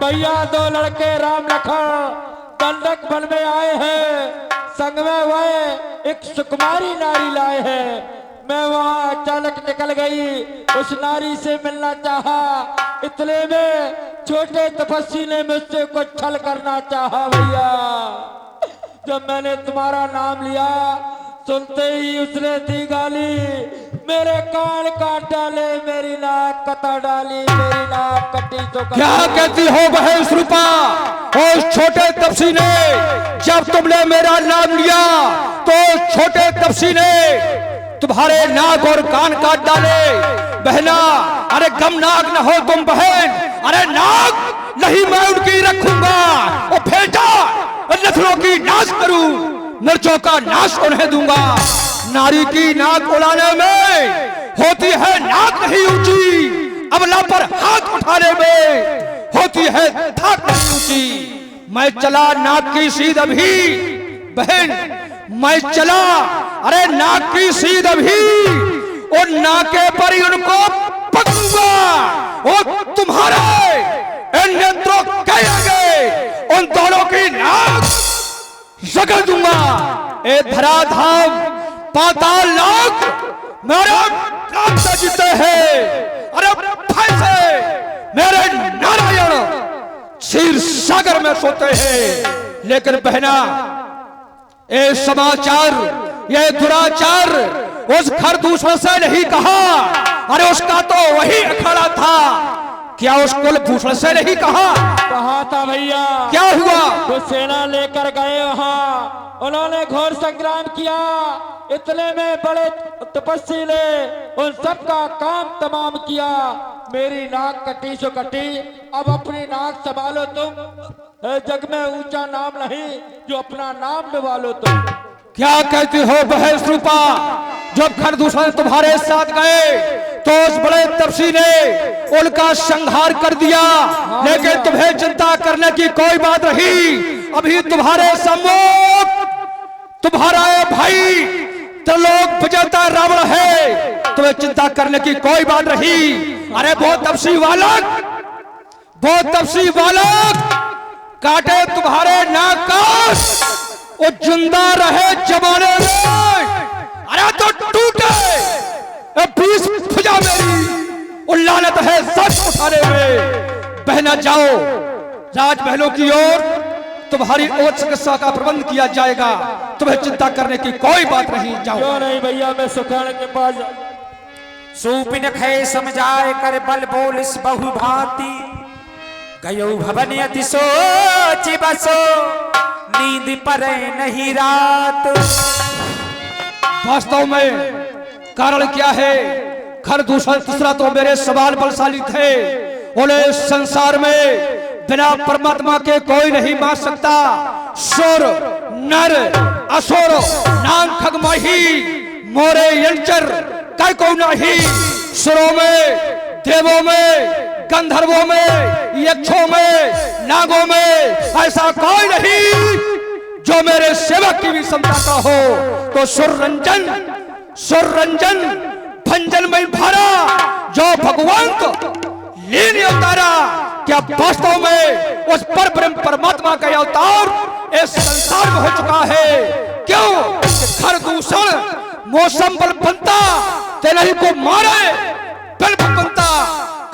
भैया दो लड़के राम लखन दंडक वन में आए हैं, संग में वह एक सुकुमारी नारी लाए हैं। मैं वहां अचानक निकल गई, उस नारी से मिलना चाहा, इतने में छोटे तपस्वी ने मुझसे कुछ छल करना चाहा। भैया जब मैंने तुम्हारा नाम लिया, सुनते ही उसने दी गाली, मेरे कान काट डाले, मेरी नाक कटा डाली, मेरी नाक कटी तो क्या कहती हो बहन रूपा? उस छोटे तपसी ने जब तुमने मेरा नाम लिया तो छोटे तपसी ने तुम्हारे नाक और कान काट डाले। बहना, अरे गमनाक न हो तुम बहन, अरे नाक नहीं मैं उनकी रखूंगा, और फेंटा नस्लों की नाश करूं, मिर्चों का नाश उन्हें दूंगा। नारी की नाक उड़ाने में होती है नाक नहीं ऊंची, अबला पर हाथ उठाने में होती है धाक नहीं ऊंची। मैं चला नाक की सीध अभी बहन, मैं चला, अरे नाक की सीध अभी, और नाके पर ही उनको पकड़ूंगा, और तुम्हारे इन नेत्रों के आगे उन दोनों की नाक जगह दूंगा। ए धराधाम पाताल लोक मेरा नाम से जीते हैं, अरे फैसे मेरे नारायण क्षीर सागर में सोते हैं। लेकिन बहना, ये समाचार, ये दुराचार उस खरदूषण से नहीं कहा, अरे उसका तो वही अखाड़ा था। क्या उस कुलभूषण से नहीं कहा? कहा था भैया। क्या हुआ? वो सेना लेकर गए वहां, उन्होंने घोर संग्राम किया, इतने में बड़े तपस्वी ने उन सबका काम तमाम किया। मेरी नाक कटी सो कटी, अब अपनी नाक संभालो तुम, जग में ऊंचा नाम नहीं जो अपना नाम निभालो तुम। क्या कहती हो बहन रूपा? जब खरदूषण तुम्हारे साथ गए तो उस बड़े तपसी ने उनका संहार कर दिया, लेकिन तुम्हें चिंता करने की कोई बात रही। अभी तुम्हारे सम्मुख तुम्हारा भाई त्रिलोक विजेता रावण है, तुम्हें चिंता करने की कोई बात रही। अरे वो तपसी बालक, वो तपसी बालक काटे तुम्हारे नाक का, वो जिंदा रहे जमाने में, अरे तो टूटे बीस भुजा मेरी, वो लानत है सच उठाने में। बहना जाओ, राजमहलों की ओर तुम्हारी ओर चिकित्सा का प्रबंध किया जाएगा, तुम्हें चिंता करने की कोई बात नहीं। जाओ। क्यों नहीं भैया, मैं सुखाने के पास सूपिन खे समझाए कर बल बोल इस बहु भांति, गयो भवन अति सोच बसो, नींद परे नहीं रात। वास्तव में कारण क्या है? खरदूषण तीसरा तो मेरे सवाल बलशाली थे, उन्हें संसार में बिना परमात्मा के कोई नहीं मार सकता। सुर नर असुर नाम खगमही मोरे यंचर कई को नहीं, सुरों में, देवों में, गंधर्वों में, यक्षों में, नागों में ऐसा कोई नहीं जो मेरे सेवक की भी क्षमता का हो। तो सुररंजन भंजन में भरा जो भगवंत लीन अवतारा, क्या वास्तव में उस पर ब्रह्म परमात्मा का अवतार इस संसार में हो चुका है? क्यों खरदूषण मौसम बल बनता तेरा ही को मारे बल बनता।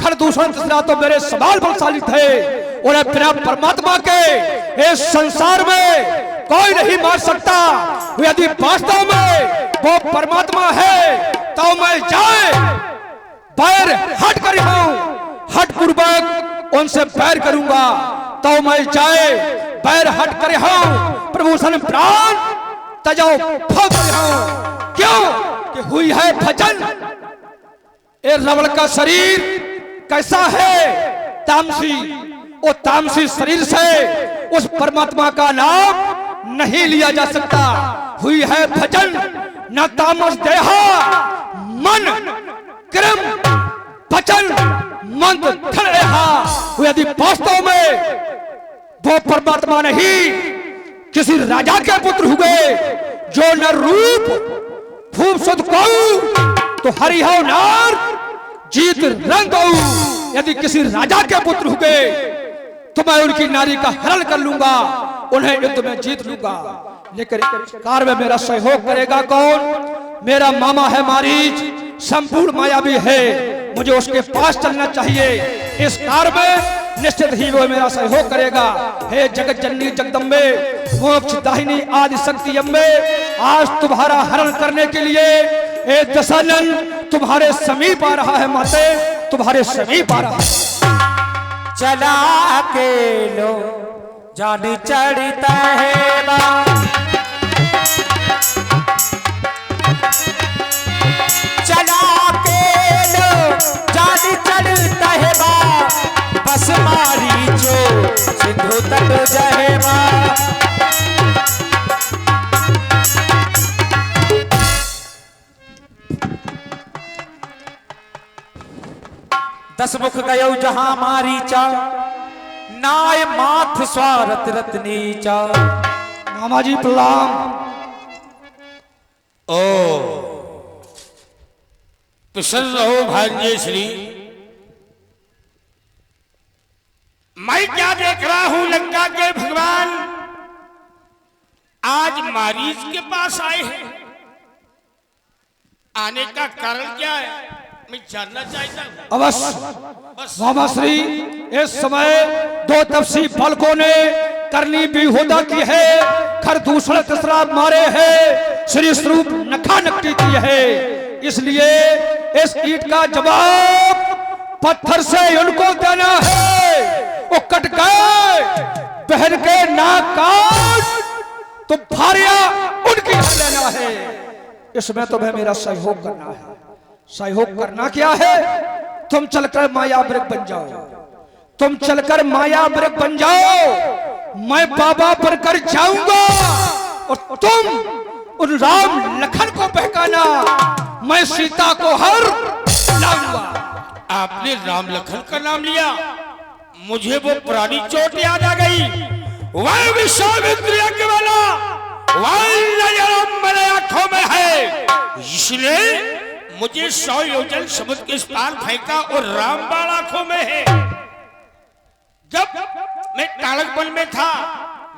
खरदूषण तीसरा तो मेरे सवाल बलशाली थे, उन्हें बिना परमात्मा के इस संसार में कोई नहीं मार सकता। यदि वास्तव में वो परमात्मा है तो मैं जाए पैर हट कर हट पूर्वक उनसे पैर करूंगा, तो मैं जाए पैर हट कर प्रभु सन प्राण तजाओ फौज क्यों कि हुई है भजन। ये रावण का शरीर कैसा है? तामसी, वो तामसी शरीर से उस परमात्मा का नाम नहीं लिया जा सकता। हुई है भजन न तामस देहा मन क्रम भजन मंत्र धन रहा। यदि वास्तव में वो परमात्मा नहीं किसी राजा के पुत्र हुए जो न रूप खूब सुध को तो हरिहव नार जीत रंग। यदि किसी राजा के पुत्र हुए तो मैं उनकी नारी का हरण कर लूंगा, उन्हें युद्ध में जीत लूंगा। लेकिन कार में मेरा सहयोग करेगा कौन? मेरा मामा है मारीच, संपूर्ण मायावी है, मुझे उसके पास चलना चाहिए। इस कार में निश्चित ही वो मेरा सहयोग करेगा। हे जगत जननी जगदम्बे, मोक्ष दाहिनी आदि शक्ति अम्बे, आज तुम्हारा हरण करने के लिए ए दशानन तुम्हारे समीप आ रहा है। माते तुम्हारे समीप आ रहा है। चला के लो जान चढ़ता है बा, चला के लो जान चढ़ता है बा, बस मारी जो सिंधु तट जहेबा। दस मुख गयो जहां मारी चा, नाय माथ स्वारथ रत्नी चा। मामा जी प्रणाम। ओ प्रसन्न रहो भांजे श्री। मैं क्या देख रहा हूं लंका के भगवान आज मारीच के पास आए हैं। आने का कारण क्या है मैं जानना चाहता हूं। अवश्य मामा श्री, इस समय दो तपसी बालकों ने करनी बेहुदा की है, खरदूषण तीसरा मारे हैं, श्री स्वरूप नखा नकटी की है। इसलिए इस ईट का जवाब पत्थर से उनको देना है। वो कट गए, बहन के नाक काट तो भारिया उनकी लेना है। इसमें तुम्हें मेरा सहयोग करना है। सहयोग करना क्या है? तुम चलकर माया वृक्ष बन जाओ, तुम चलकर माया वृक्ष बन जाओ, मैं बाबा बनकर जाऊंगा और तुम उन राम लखन को बहकाना, मैं सीता को हर लाऊंगा। आपने राम लखन का नाम लिया, मुझे वो पुरानी चोट याद आ गई। वह विश्वामित्र यज्ञ वाला मेरे आंखों में है, इसलिए मुझे 100 योजन समुद्र के इस पार फेंका और रामबाण आंखों में है। जब मैं ताड़क बल में था,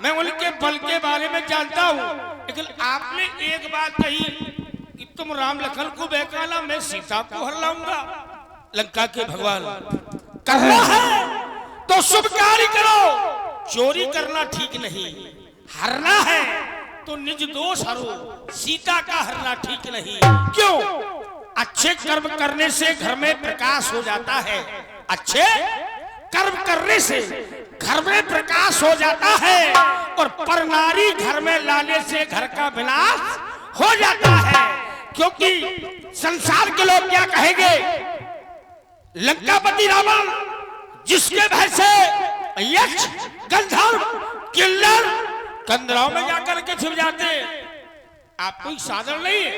मैं उनके बल के बारे में जानता हूँ, लेकिन आपने एक बात कही कि तुम राम लखन को बहकाना, मैं सीता को हर लाऊंगा। लंका के भगवान, करना है तो शुभ कार्य करो, चोरी करना ठीक नहीं। हरना है तो निज दोष हरो, सीता का हरना ठीक नहीं। क्यों? अच्छे कर्म करने से घर में प्रकाश हो जाता है, अच्छे कर्म करने से घर में प्रकाश हो जाता है, और परनारी घर में लाने से घर का विनाश हो जाता है। क्योंकि संसार के लोग क्या कहेंगे? लंकापति रावण जिसके भय से यक्ष गंधर्व किल्लर कंदराओं में जाकर के छिप जाते। आप कोई साधारण नहीं है,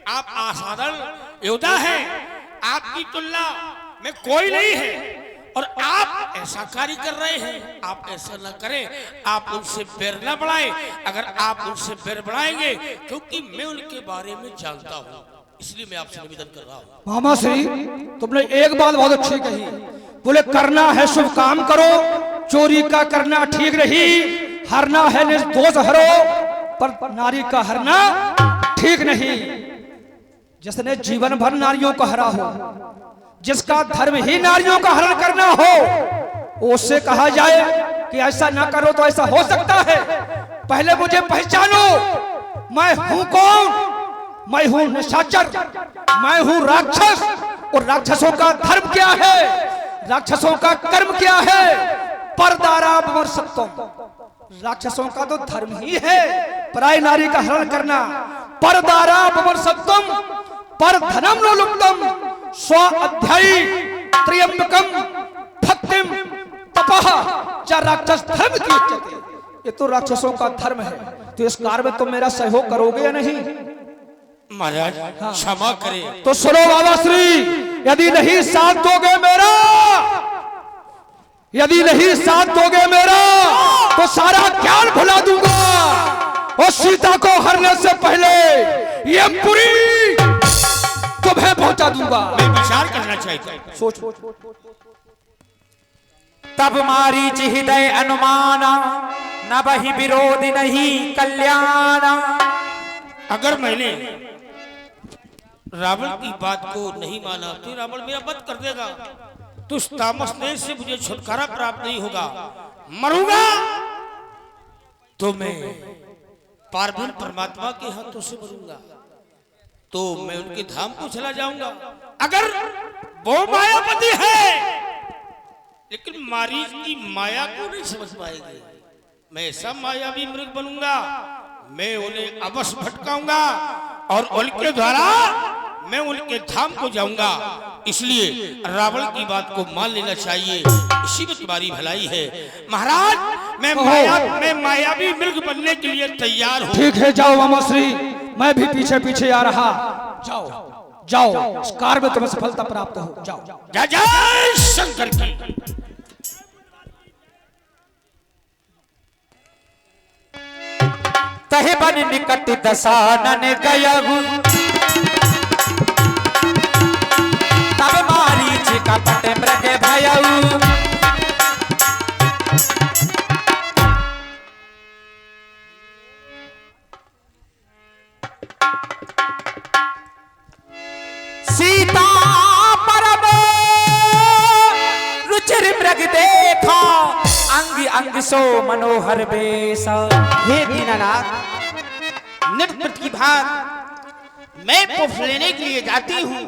आप असाधारण योद्धा हैं। आपकी तुलना में कोई नहीं है, और आप ऐसा कार्य कर रहे हैं। आप ऐसा न करें, आप उनसे बैर न बढ़ाएं। अगर आप उनसे बैर बढ़ाएंगे, क्योंकि मैं उनके बारे में जानता हूँ, इसलिए मैं आपसे निवेदन कर रहा हूँ। मामा श्री, तुमने एक बात बहुत अच्छी कही, बोले करना है शुभ काम करो, चोरी का करना ठीक नहीं, हरना है निर्दोष हरो, पर नारी का हरना ठीक नहीं। जिसने जीवन भर नारियों को हरा हो, जिसका धर्म ही नारियों का हरण करना हो, उससे कहा जाए कि ऐसा ना करो तो ऐसा हो सकता है। पहले मुझे पहचानो, मैं हूं कौन? मैं हूं निशाचर, मैं हूं राक्षस। और राक्षसों का धर्म क्या है? राक्षसों का कर्म क्या है? परदारा वर्षत्वम। राक्षसों का तो धर्म ही है पराई नारी का हरण करना। परदारा वर्षत्वम पर धनम नो लुप्तम स्व अध्यायी त्र्यंबकम भक्तिम तपः च राक्षस धर्म की उच्चते। ये तो राक्षसों का धर्म है। तो इस कार्य में तुम मेरा सहयोग करोगे या नहीं? महाराज क्षमा करें। तो सुनो बाबा श्री, यदि नहीं साथ दोगे मेरा, यदि नहीं साथ दोगे मेरा, तो सारा ज्ञान भुला दूंगा, और सीता को हरने से पहले ये पूरी तुम्हें पहुंचा दूंगा। मैं विचार करना चाहता हूं। सोच। तब मारीच हृदय अनुमाना, न बही विरोध नहीं कल्याणा। अगर मैंने रावण की बात को नहीं माना तो रावण मेरा वध कर देगा, तो उस तामस देश से मुझे छुटकारा प्राप्त नहीं होगा। मरूंगा तो मैं पार्वती परमात्मा के हाथों से मरूंगा, तो मैं उनके धाम को चला जाऊंगा। अगर वो मायापति है लेकिन मारीच की माया को नहीं समझ पाएगी, मैं ऐसा मायावी मृग बनूंगा, मैं उन्हें अवश्य भटकाऊंगा और उनके द्वारा मैं उनके धाम को जाऊंगा। इसलिए रावण की बात को मान लेना चाहिए, इसी में तुम्हारी भलाई है। महाराज मैं मायावी मृग बनने के लिए तैयार हूँ। ठीक है, जाओ अमरश्री, मैं भी पीछे पीछे आ रहा। जाओ जाओ, इस कार्य में तुम्हें सफलता प्राप्त हो। जाओ। जय जय शंकर की। तहे बन निकट दशानन गयहु, तब मारीच कपट मृग भयहु। सीता परम रुचिर मृग देखा, अंग अंग सो मनोहर बेसा। हे दीनानाथ, नृत्य की भांति मैं पुष्प लेने के लिए जाती हूँ।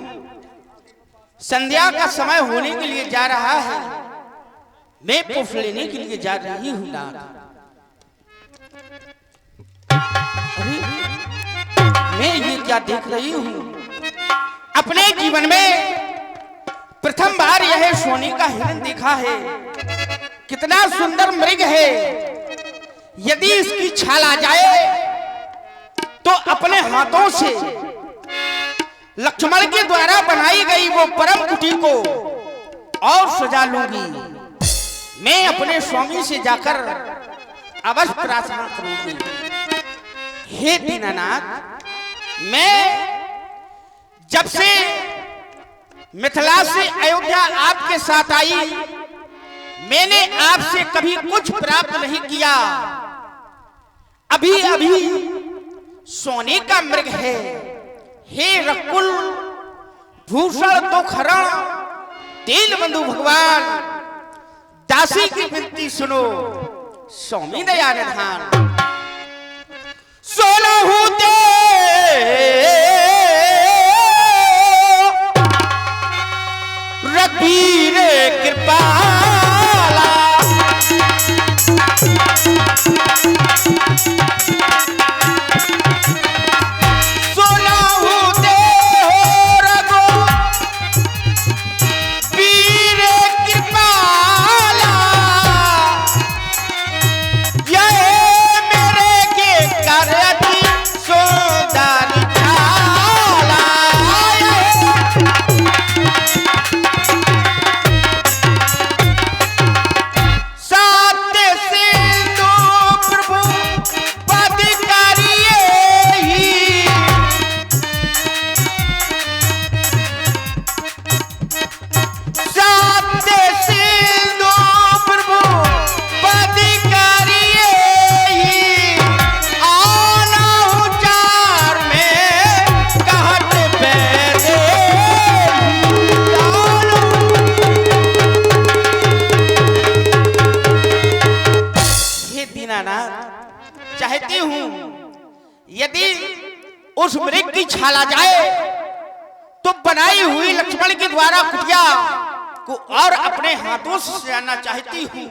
संध्या का समय होने के लिए जा रहा है, मैं पुष्प लेने के लिए जा रही हूँ नाथ। अरे मैं ये क्या देख रही हूँ? अपने जीवन में प्रथम बार यह सोने का हिरण देखा है। कितना सुंदर मृग है। यदि इसकी छाल आ जाए तो अपने हाथों से लक्ष्मण के द्वारा बनाई गई वो परम कुटी को और सजा लूंगी। मैं अपने स्वामी से जाकर अवश्य प्रार्थना करूंगी। हे दीनानाथ, मैं जब से मिथिला से अयोध्या आपके साथ आई, मैंने आपसे कभी कुछ प्राप्त नहीं किया। अभी अभी सोने का मृग है। हे रकुल भूषण तो खरण तेल बंधु भगवान, दासी की विनती सुनो, स्वामी दया निधान। सोना होते रबीर कृपाला, सोना होते रघु वीर कृपाला, यह मेरे के करती सोदार ठाला। चाहती हूं यदि उस मृग की छाल आ जाए तो बनाई हुई लक्ष्मण के द्वारा कुटिया को और अपने हाथों से सजाना चाहती हूं।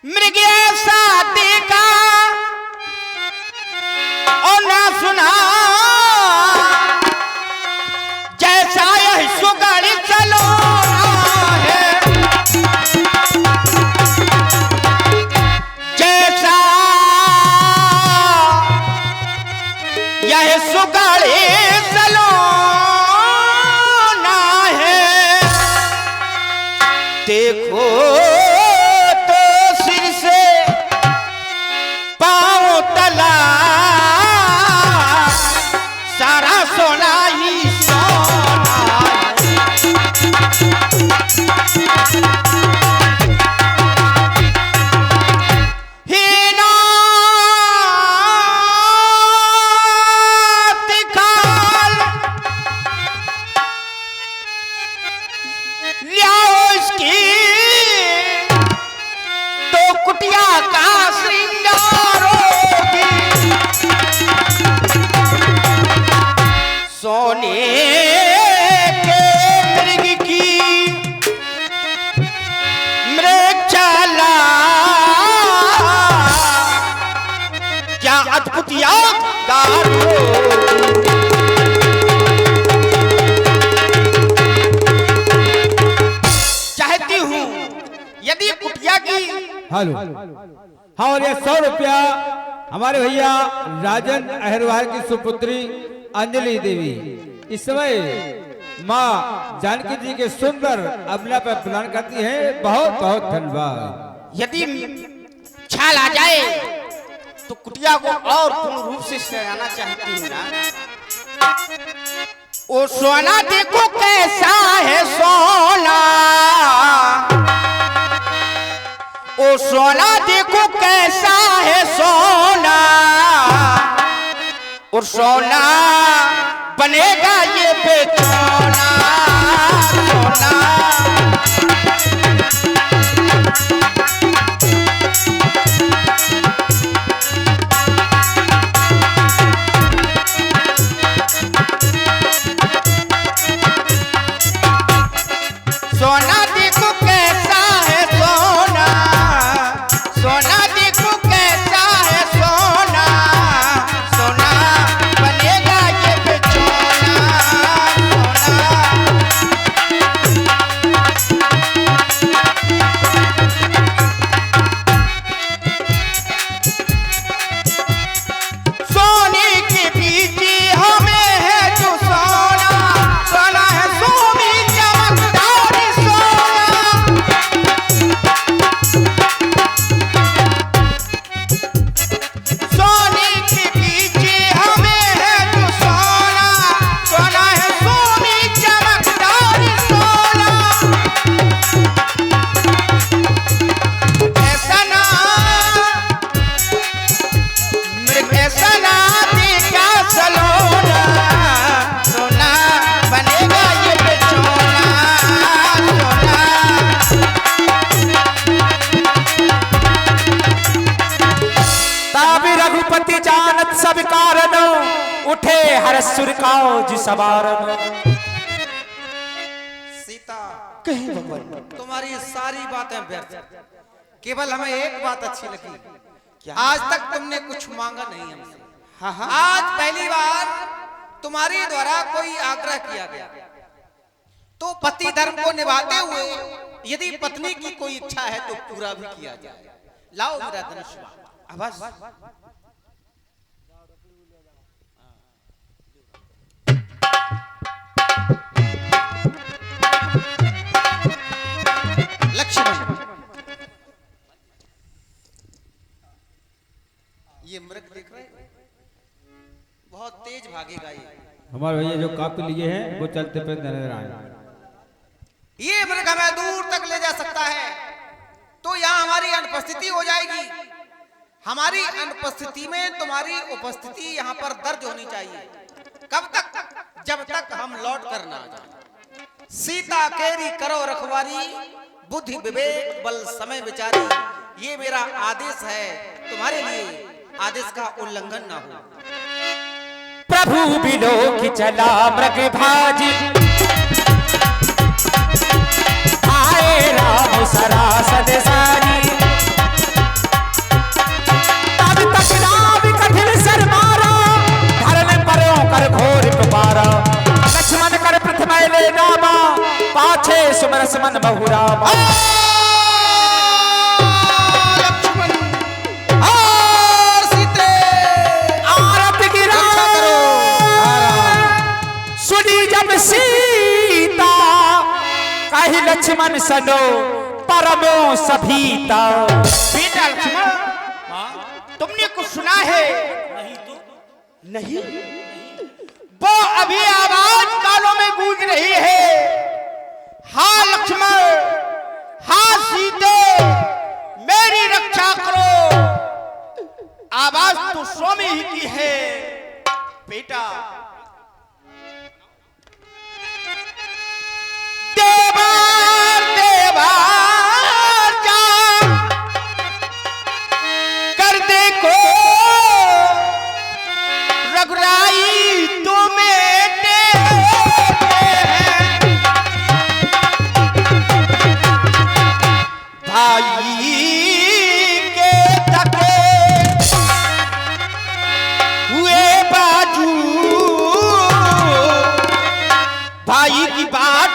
मृग ऐसा देखा और ना सुना, जैसा यह सुगढ़ चलो है, जैसा यह सुगढ़ चलो ना है। देखो तो सिर से पांव तला सारा सोना ही सोना है। चाहती हूँ यदि कुटिया की हेलो हाँ, और ये 100 रुपया हमारे भैया राजन अहिरवार की सुपुत्री अंजलि देवी इस समय माँ जानकी जी के सुंदर अबला पर प्रदान करती है। बहुत बहुत धन्यवाद। यदि छाल आ जाए तो कुटिया को और पूर्ण रूप से सजाना चाहती हूँ ना। ओ सोना देखो कैसा है सोना, ओ सोना देखो कैसा है सोना, और सोना बनेगा ये बेचोना सोना। सोना देखो कैसा है सोना, सोना देखो कैसा है सोना, सोना बनेगा ये बेचोना सोना। सोने के पीछे हमें है जो सोना, सोना है सोनी चमकदार सोना। सोने के पीछे हमें है जो सोना, सोना है सोनी चमकदार सोना। ऐसा ना ऐसा ना देखा सलोना, सोना बनेगा ये बेचोना सोना। ताबि रघुपति जानत सब कारण, उठे हर सुर काओ जी सवारन। सीता कहीं भगवान तुम्हारी ये सारी बातें व्यर्थ, केवल हमें एक बात अच्छी लगी। आज तक तुमने कुछ मांगा नहीं हमसे। हाँ हाँ आज पहली बार तुम्हारे द्वारा कोई आग्रह किया गया, तो पति धर्म को निभाते हुए यदि पत्नी की कोई इच्छा है तो पूरा भी किया जाए। लाओ मेरा धनुष बाण। बस लक्ष्मण, ये मृग देख रहे हैं? बहुत तेज भागेगा ये। हमारे भैया जो कापी लिए हैं वो चलते पे नजर आए। ये मृग हमें दूर तक ले जा सकता है, तो यहाँ हमारी अनुपस्थिति हो जाएगी। हमारी अनुपस्थिति में तुम्हारी उपस्थिति यहाँ पर दर्ज होनी चाहिए। कब तक? जब तक हम लौट कर ना आ जाए। सीता केरी करो रखवारी, बुद्धि विवेक बल समय विचारी। ये मेरा आदेश है, तुम्हारे लिए आदेश का उल्लंघन ना हो। प्रभु बिलोक चला मृग भाजी, आए राम सरासद सारी। तब तक राम कठिन सर मारा, धरन परो कर घोर पुकारा। लक्ष्मण कर प्रथम ले नामा, पाछे सुमरस मन बहुरामा। लक्ष्मण और सीते आरत गिरा सुनी जब सीता, कही लक्ष्मण सनो परमो सभीता। बेटा लक्ष्मण, तुमने कुछ सुना है? नहीं। वो अभी आवाज कानों में गूंज रही है, हाँ लक्ष्मण, हाँ सीते, मेरी रक्षा करो। आवाज तो स्वामी ही की है बेटा। देवार देवार जा कर देखो रघुराई तुम्हें भाई के तके हुए बाजू, भाई की बात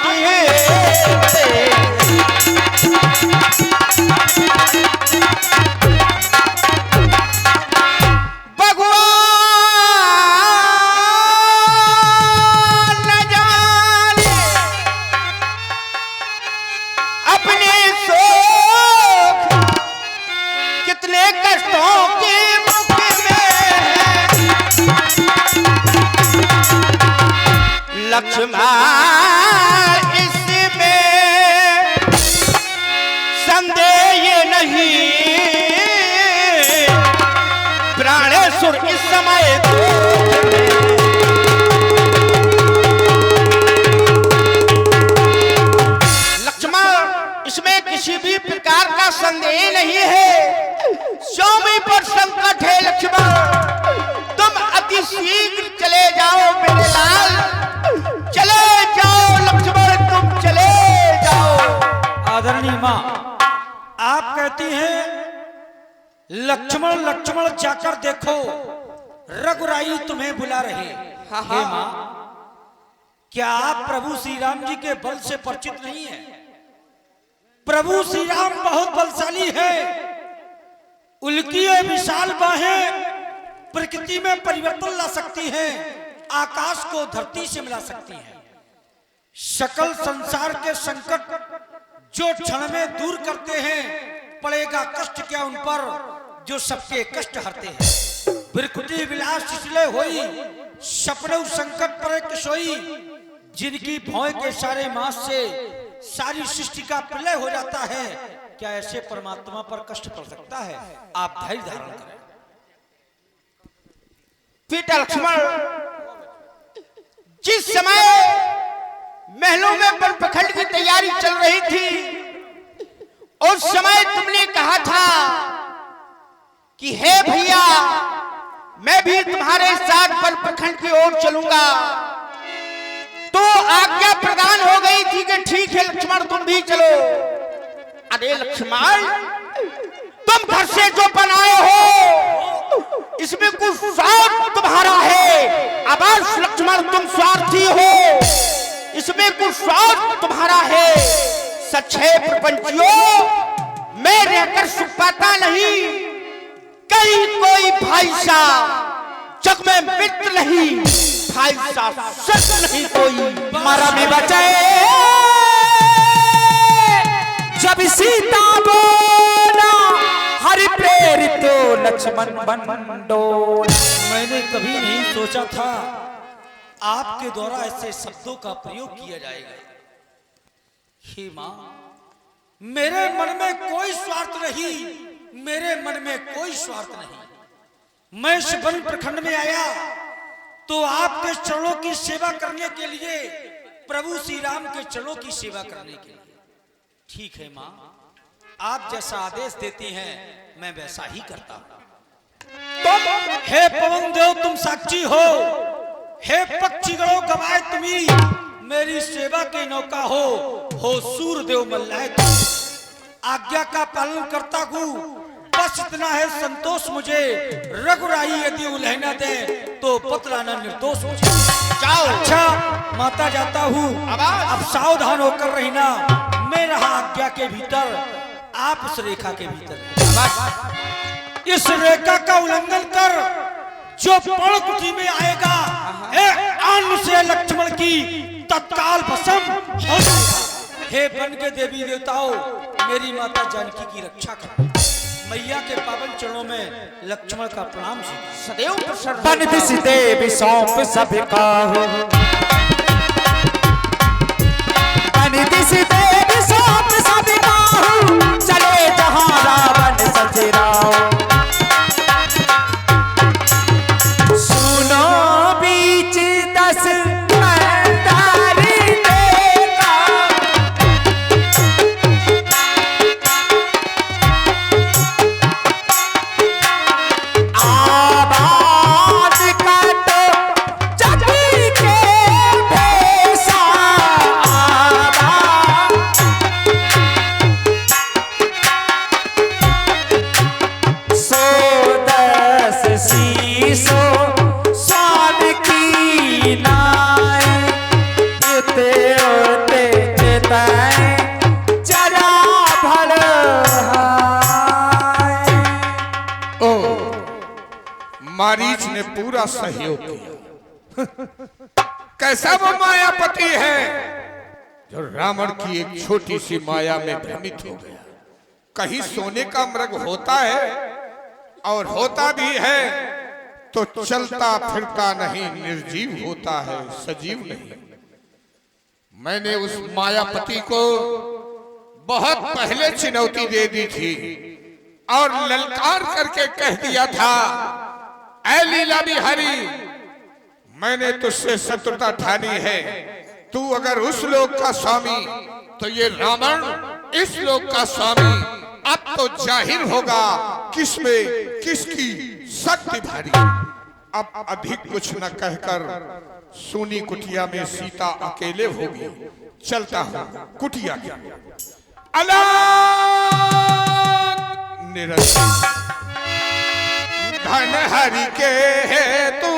लक्ष्मण इसमें संदेह नहीं, प्राणेश्वर इस समय लक्ष्मण इसमें किसी भी प्रकार का संदेह नहीं है। स्वामी पर संकट है लक्ष्मण, तुम अति शीघ्र चले जाओ मेरे लाल, चले जाओ लक्ष्मण, तुम चले जाओ। आदरणीय माँ, आप कहती हैं लक्ष्मण लक्ष्मण जाकर देखो रघुराई तुम्हें बुला रहे। हे माँ, क्या आप प्रभु श्री राम जी के बल से परिचित नहीं है? प्रभु श्री राम बहुत बलशाली है, उनकी ये विशाल बाहें प्रकृति में परिवर्तन ला सकती हैं, आकाश को धरती से मिला सकती हैं। सकल संसार के संकट जो क्षण में दूर करते हैं, पड़ेगा कष्ट क्या उन पर जो सबके कष्ट हरते हैं। बिरकुटी विलास इसलिए होई, सपने संकट पर एक सोई, जिनकी भौं के सारे मास से सारी सृष्टि का प्रलय हो जाता है। क्या ऐसे परमात्मा पर कष्ट पड़ सकता है? आप धैर्य धारण करें। बेटा लक्ष्मण, जिस समय महलों में बनपखंड की तैयारी चल रही थी, उस समय तुमने कहा था कि हे भैया, मैं भी तुम्हारे साथ बनपखंड की ओर चलूंगा, तो आज्ञा प्रदान हो गई थी कि ठीक है लक्ष्मण तुम भी चलो। अरे लक्ष्मण, तुम घर से जो बनाए हो इसमें कुछ स्वार्थ तुम्हारा है। अवश्य लक्ष्मण तुम स्वार्थी हो, इसमें कुछ स्वार्थ तुम्हारा है। सच है प्रपंचियों, मैं रहकर सुख पाता नहीं, कहीं कोई भाई सा जग में मित्र नहीं, भाई सा सच नहीं कोई। मरम बचे जब सीता बोला, हरि प्रेरित लक्ष्मण बंडोल। मैंने कभी नहीं सोचा था आपके द्वारा ऐसे शब्दों का प्रयोग किया जाएगा। हे मां, मेरे मन में कोई स्वार्थ नहीं, मेरे मन में कोई स्वार्थ नहीं। मैं इस वन प्रखंड में आया तो आपके चरणों की सेवा करने के लिए, प्रभु श्री राम के चरणों की सेवा करने के लिए। ठीक है मां, आप जैसा आदेश देती हैं मैं वैसा ही करता हूं। हे पवन देव तुम साक्षी हो, हे पक्षी गणों गवाए तुम्ही, मेरी सेवा की नौका हो सूर्य देव मल्लाए तुम। आज्ञा का पालन करता हूँ, बस इतना है संतोष मुझे। रघुराई यदि उल्हना दे तो पतलाना निर्दोष मुझे। जाओ। अच्छा माता जाता हूँ, अब सावधान होकर रहना। मैं रहा आज्ञा के भीतर, आप इस रेखा के भीतर। इस रेखा का उल्लंघन कर जो पर्णकुटी में आएगा, अन्न से लक्ष्मण की तत्काल भस्म हो जाएगा। हे वन के देवी देवताओं, मेरी माता जानकी की रक्षा करो। मैया के पावन चरणों में लक्ष्मण का प्रणाम सदैव प्रसन्न। बन दिस देवी सौंप सब काहू, बन अनिदिश देव सौंप सब नाहु, चले जहां रावण सचराओ। सुनो बीच 10 मंदारी देगा, आवाज काटो जगी के भेसा, सो 10 शीशो स्वान की नाय, इते ओते चिताए जरा भर हाय। ओ मारीच ने पूरा सहयोग किया। कैसा वो मायापति है जो रावण की एक छोटी सी माया में भ्रमित हो गया। कहीं सोने का मृग होता है, और होता भी है तो चलता फिरता नहीं, निर्जीव होता है, सजीव नहीं। मैंने उस मायापति को बहुत पहले चुनौती दे दी थी और ललकार करके कह दिया था, ऐ लीला बिहारी, मैंने तुझसे शत्रुता ठानी है। तू अगर उस लोक का स्वामी तो ये रावण इस लोक का स्वामी। अब तो जाहिर होगा किसमें किसकी शक्ति भारी। अब अधिक कुछ न कहकर सोनी कुटिया में सीता अकेले होगी। चलता हूं कुटिया की। अला निरंतर धन हरि के हेतु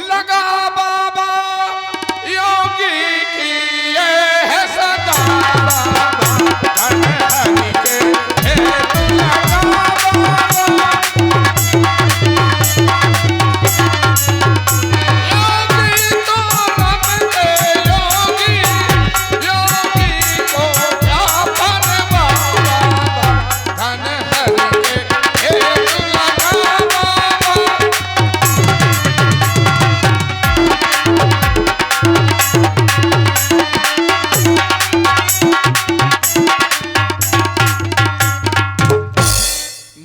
लगा बाबा, योगी की ये है सदा बाबा। धन हरि के हेतु लगा बाबा, योगी को रमते योगी, योगी को क्या परवाह बाबा। धन हरि के हेतु लगा बाबा।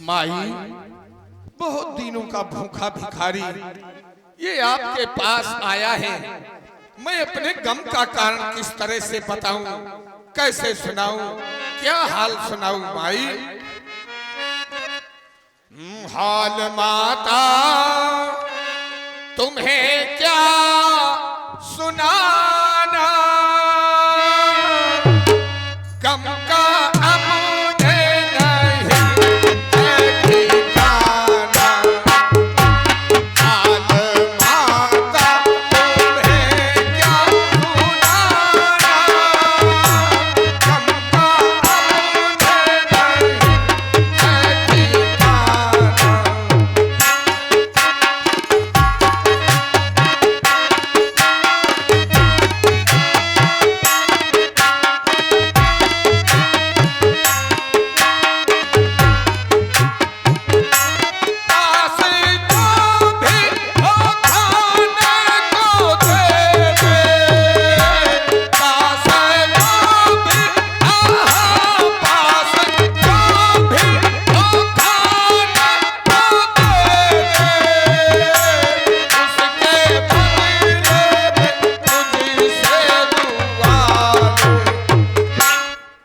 माई, बहुत दिनों का भूखा भिखारी ये आपके पास आया है। मैं अपने गम का कारण किस तरह से बताऊं, कैसे सुनाऊं, क्या हाल सुनाऊं माई। हाल माता तुम्हें क्या सुनाना, गम का अमुझे नहीं है ठिकाना। हाल माता तुम्हें क्या सुनाना, गम का अमुझे नहीं है ठिकाना।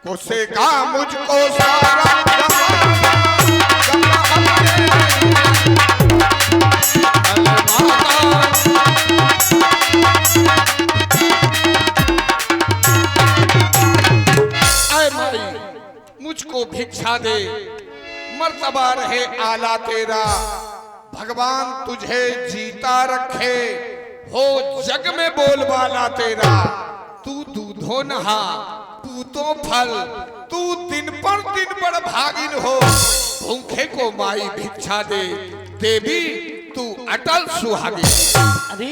कोसेगा मुझको सारा जमाना, अपने ऐ माई, मुझको भिक्षा दे, मर्तबा रहे आला तेरा। भगवान तुझे जीता रखे, हो जग में बोलबाला तेरा। तू दूधो नहा पूतो फल, तू दिन पर दिन बड़ भागिन हो। भूखे को माई भिक्षा दे, देवी तू अटल सुहागी। अरे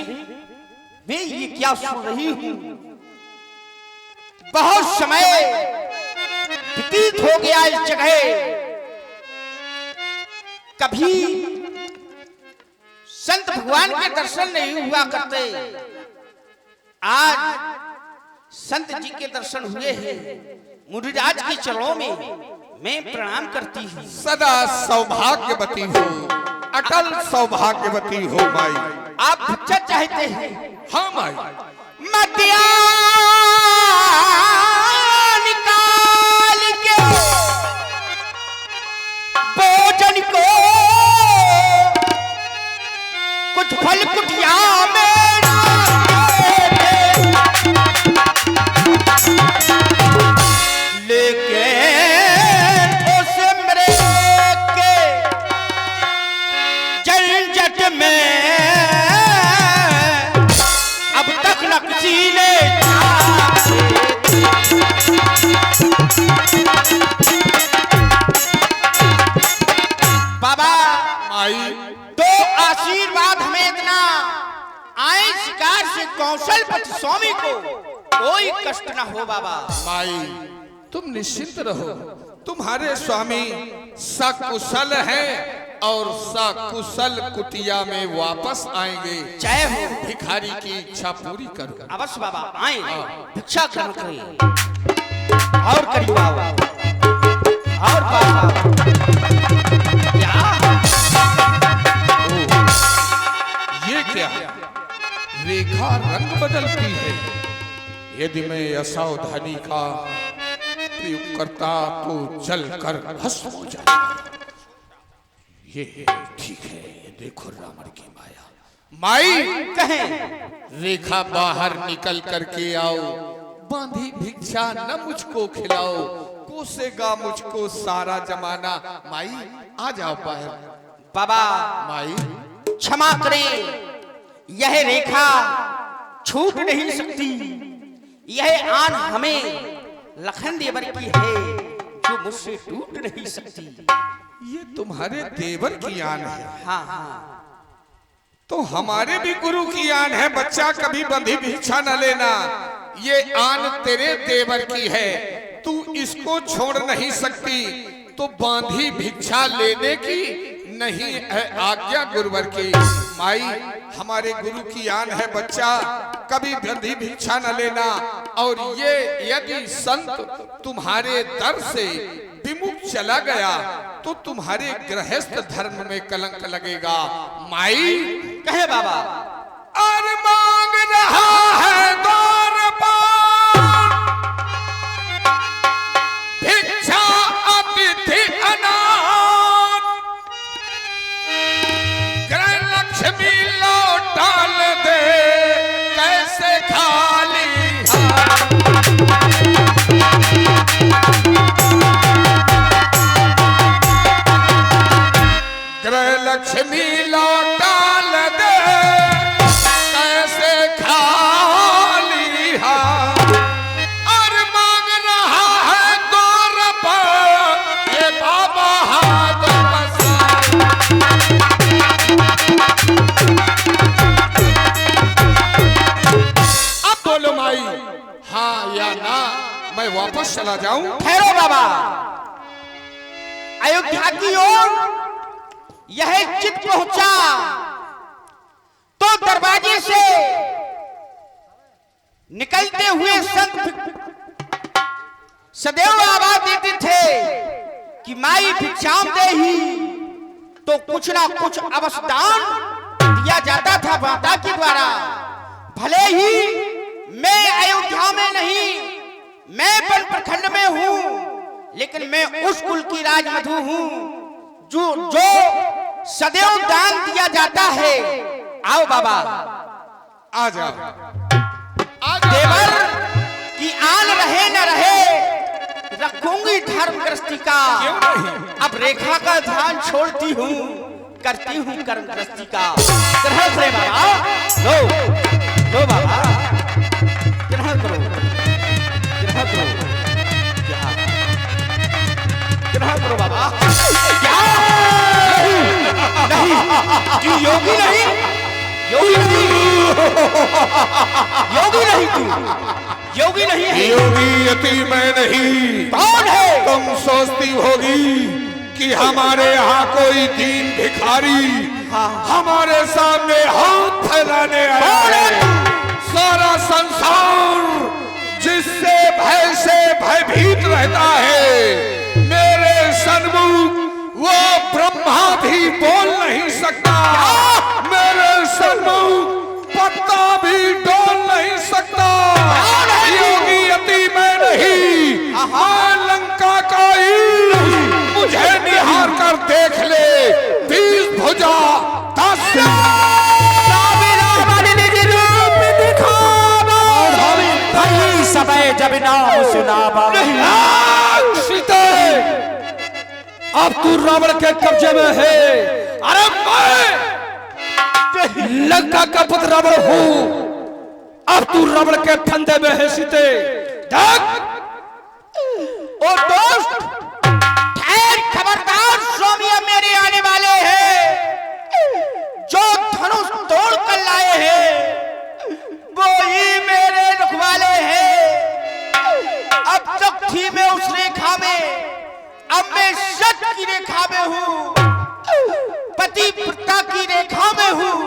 मैं ये क्या सुन रही हूँ? बहुत समय व्यतीत हो गया इस जगह, कभी संत भगवान के दर्शन नहीं हुआ करते। आज संत जी के दर्शन हुए हैं, मुनिराज के चरणों में मैं प्रणाम करती हूँ। सदा सौभाग्यवती हो, अटल सौभाग्यवती हो माई। आप भिक्षा चाहते हैं? हाँ माई। मटिया निकाल के भोजन को कुछ फल कुटिया में लेके उस मरे के झंझट में अब तक न किसी ने बाबा माई तो आशीर्वाद हमें इतना आए शिकार से कौशलपति स्वामी को कोई कष्ट न हो बाबा। माई तुम निश्चिंत रहो, तुम्हारे स्वामी सकुशल हैं और सकुशल कुटिया में वापस आएंगे। जय हो। भिखारी की इच्छा पूरी करो। अवश्य बाबा आए, भिक्षा ग्रहण करें और करिए बाबा और बाबा। क्या ये क्या रेखा रंग बदलती है? यदि मैं असावधानी का प्रयोग करता तो जलकर भस्म हो जाता। ये ठीक है, ये देखो रावण की माया। माई कहें रेखा बाहर निकल करके आओ, बांधी भिक्षा न मुझको खिलाओ, कोसेगा मुझको सारा जमाना। माई आ जाओ बाहर। बाबा माई क्षमा करें, यह रेखा छूट नहीं सकती। यह आन हमें लखन देवर की है जो मुझसे टूट नहीं सकती। ये तुम्हारे देवर की आन है। हाँ हाँ तो हमारे भी गुरु की आन है, बच्चा कभी बंधी भिक्षा न लेना। ये आन तेरे देवर की है, तू इसको छोड़ नहीं सकती, तो बांधी भिक्षा लेने की नहीं है आज्ञा गुरुवर की। माई हमारे गुरु की आन है, बच्चा कभी बंधी भिक्षा न लेना। और ये यदि संत तुम्हारे दर से विमुख चला गया तो तुम्हारे गृहस्थ धर्म में कलंक लगेगा। माई कहे बाबा और मांग रहा है द्वार पर भिक्षा अतिथि अनाथ, ग्रह लक्ष्मी लौटाल दे कैसे खाली हाथ। ग्रह लक्ष्मी लौटाल दे कैसे खाली हाथ। और मांग रहा है दौर पर ये बाबा हाथ बसा। अब बोलो माई, हाँ या ना, मैं वापस चला जाऊं? ठहरो बाबा, अयोध्या की ओर यह चित पहुंचा तो दरवाजे से निकलते हुए संत सदैव आवाज देते थे कि माई भिक्षाम देही, तो कुछ ना कुछ अवसदान दिया जाता था माता के द्वारा। भले ही मैं अयोध्या में नहीं, मैं वन प्रखंड में हूं, लेकिन मैं उस कुल की राजमधु हूं जो सदैव दान दिया जाता है। आओ बाबा आ जाओ। देवर की आन रहे न रहे, रखूंगी धर्म गृहस्थी का। अब रेखा का ध्यान छोड़ती हूँ, करती हूँ कर्म गृहस्थी का। ग्रहण से बाबा लो लो बाबा, ग्रहण करो ग्रहण करो ग्रहण करो बाबा। नहीं तू योगी नहीं, योगी नहीं, योगी नहीं, तू योगी नहीं है। योगी यति मैं नहीं। कौन है? तुम सोचती होगी कि हमारे यहाँ कोई दीन भिखारी हमारे सामने हाथ फैलाने आया है। सारा संसार जिससे भय से भयभीत रहता है, मेरे सन्मुख वो ब्रह्मा भी बोल नहीं सकता, मेरे सन्मुख पत्ता भी डोल नहीं सकता। योगी अति मैं नहीं, मैं लंका का ईश, मुझे निहार कर देख ले, 20 भुजा 10 समय जब नाम सुनावा। सीते, अब तू रावण के कब्जे में है। अरे मैं लंका का पुत्र रावण हूं, अब तू रावण के फंदे में है। सीते देख, ओ दोस्त, ठहर, खबरदार, स्वामी मेरे आने वाले हैं। जो धनुष तोड़ कर लाए हैं वो ही मेरे रखवाले हैं। अब तक थी मैं उस रेखा में, अब मैं सत की रेखा में हूँ, पतिव्रता की रेखा में हूँ।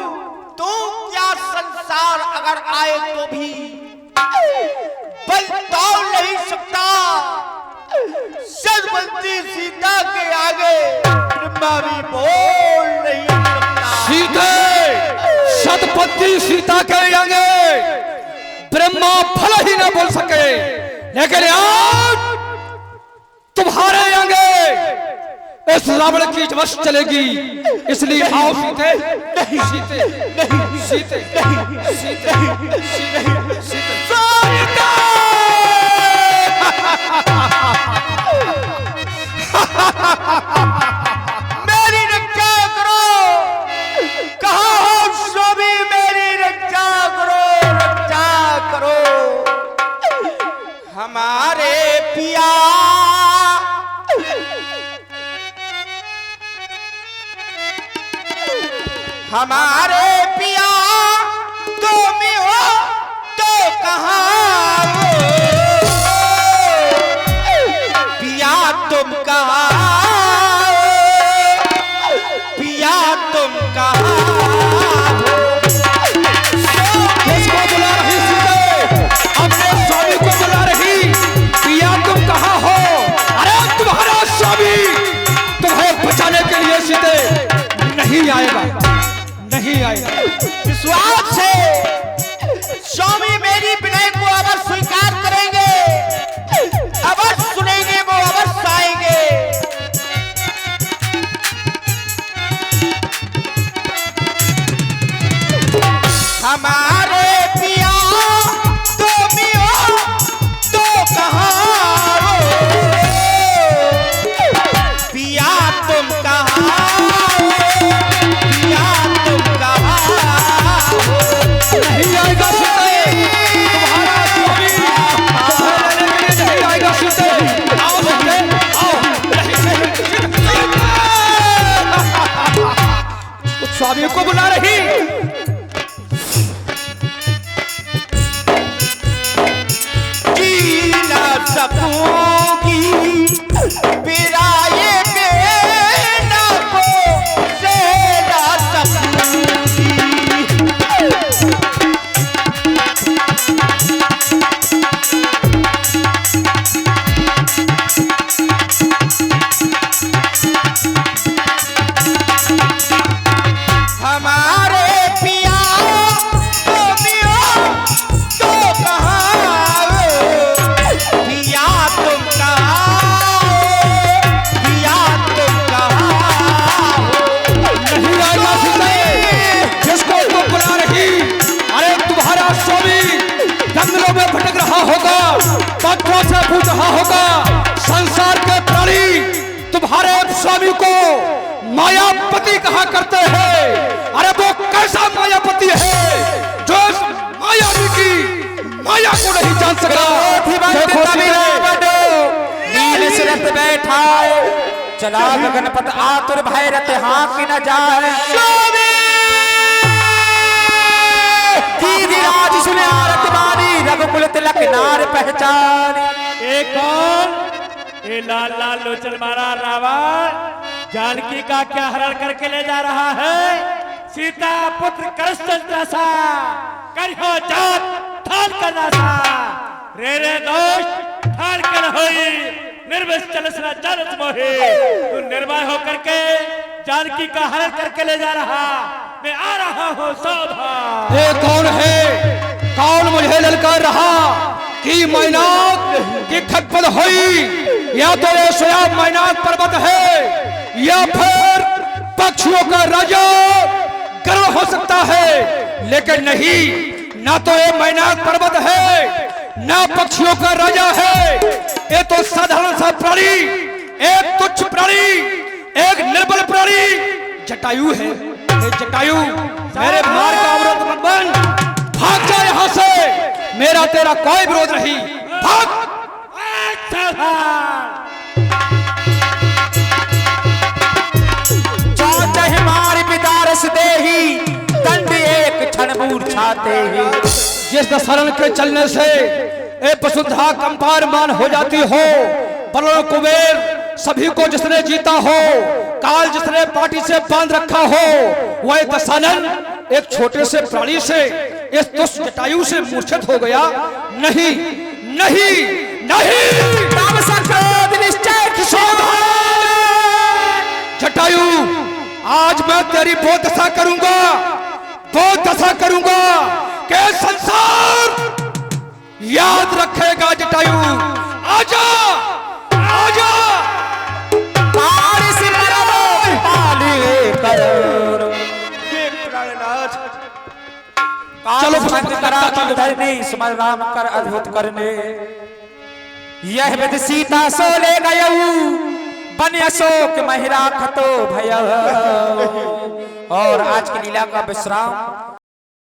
तो क्या संसार अगर आए तो भी बल तोड़ नहीं सकता। सजवंती सीता के आगे ब्रह्मा भी बोल नहीं सकता। सीते, सतपति सीता के आगे ब्रह्मा भले ही ना बोल सके, लेकिन आज तुम्हारे आगे इस रावण की वश चलेगी। इसलिए आओ सीते, नहीं सीते, नहीं सीते, नहीं सीते, सीते, सीते। मेरी रक्षा करो, कहाँ हो स्वामी, मेरी रक्षा करो, रक्षा करो। हमारे पिया हमारे पिया तुम हो तो कहाँ हो, पिया तुम कहाँ हो, पिया तुम कहाँ हो। किसको बुला रही सीते? अपने स्वामी को बुला रही। पिया तुम कहाँ हो? अरे तुम्हारा स्वामी तुम्हें बचाने के लिए सीते नहीं आएगा, नहीं आएगा। विश्वास है स्वामी मेरी विनय को अवश्य स्वीकार करेंगे, अवश्य सुनेंगे, वो अवश्य आएंगे। हमारे पिया तुम हो तो कहाँ हो, पिया तुम कहाँ हो, पिया तुम कहाँ हो। नहीं आएगा सीते, तुम्हारा स्वामी तुम्हें लेने के लिए नहीं आएगा सीते। आओ सीते, आओ। उस स्वामी को बुला रही। जी ना सकूंगी बिराए बेना को से ना सकूंगी। हमारे पिया तुम हो तो कहाँ हो, पिया तुम कहाँ हो, पिया तुम कहाँ हो। नहीं आएगा सीते, जिसको तुम बुला रही। अरे तुम्हारा स्वामी जंगलों में भटक रहा होगा, पत्थरों से पूछ रहा होगा। संसार के प्राणी तुम्हारे स्वामी को मायापति कहा करते हैं। अरे वो कैसा मायापति है जो इस मायावी की माया को नहीं जान सका। देखो सीते, नील सिरत बैठा चला गगनपत आतुर भय रत हाँक न जाए। दीदी राज सुने आरत बानी, रघुकुल तिलक नार पहचान। एक कौन? ये लाल लाल लोचन मारा रावण जानकी का क्या हरण करके ले जा रहा है? सीता पुत्र कृष्ण सा करियो जात थान करना सा। रे दोस्त हार कर होई निर्वस चलसना चालत मोहे तू निर्भय होकर के जानकी का हरण करके ले जा रहा, मैं आ रहा हूँ सावधान। ये कौन है? कौन मुझे ललकार रहा कि मैनाक की खटपट हुई? या तो ये स्वयं मैनाक पर्वत है या फिर पक्षियों का राजा गरुड़ हो सकता है, लेकिन नहीं, ना तो ये मैनाक पर्वत है ना पक्षियों का राजा है। ये तो साधारण सा प्राणी, एक तुच्छ प्राणी, एक निर्बल प्राणी जटायु है। ये जटायु मेरे मार्ग का अवरोध मत बन, भाग जा यहाँ से, मेरा तेरा कोई विरोध नहीं, भाग। विदारस देही दंड एक क्षण मूर्छाते ही। जिस शरण के चलने से ए वसुंधरा कंपारमान हो जाती हो, बल कुबेर सभी को जिसने जीता हो, काल जिसने पार्टी से बांध रखा हो, वह दशानन एक छोटे से प्राणी से, इस दुष्ट जटायु से मूर्छित हो गया। नहीं नहीं नहीं, जटायु आज मैं तेरी वो दशा करूंगा, वो दशा करूंगा कि संसार याद रखेगा। जटायु आजा आजा, चलो धरनी स्मर राम कर अद्भुत करने, यह विद सीता सो ले गयऊ बन अशोक महिरा खतो भय। और आज की लीला का विश्राम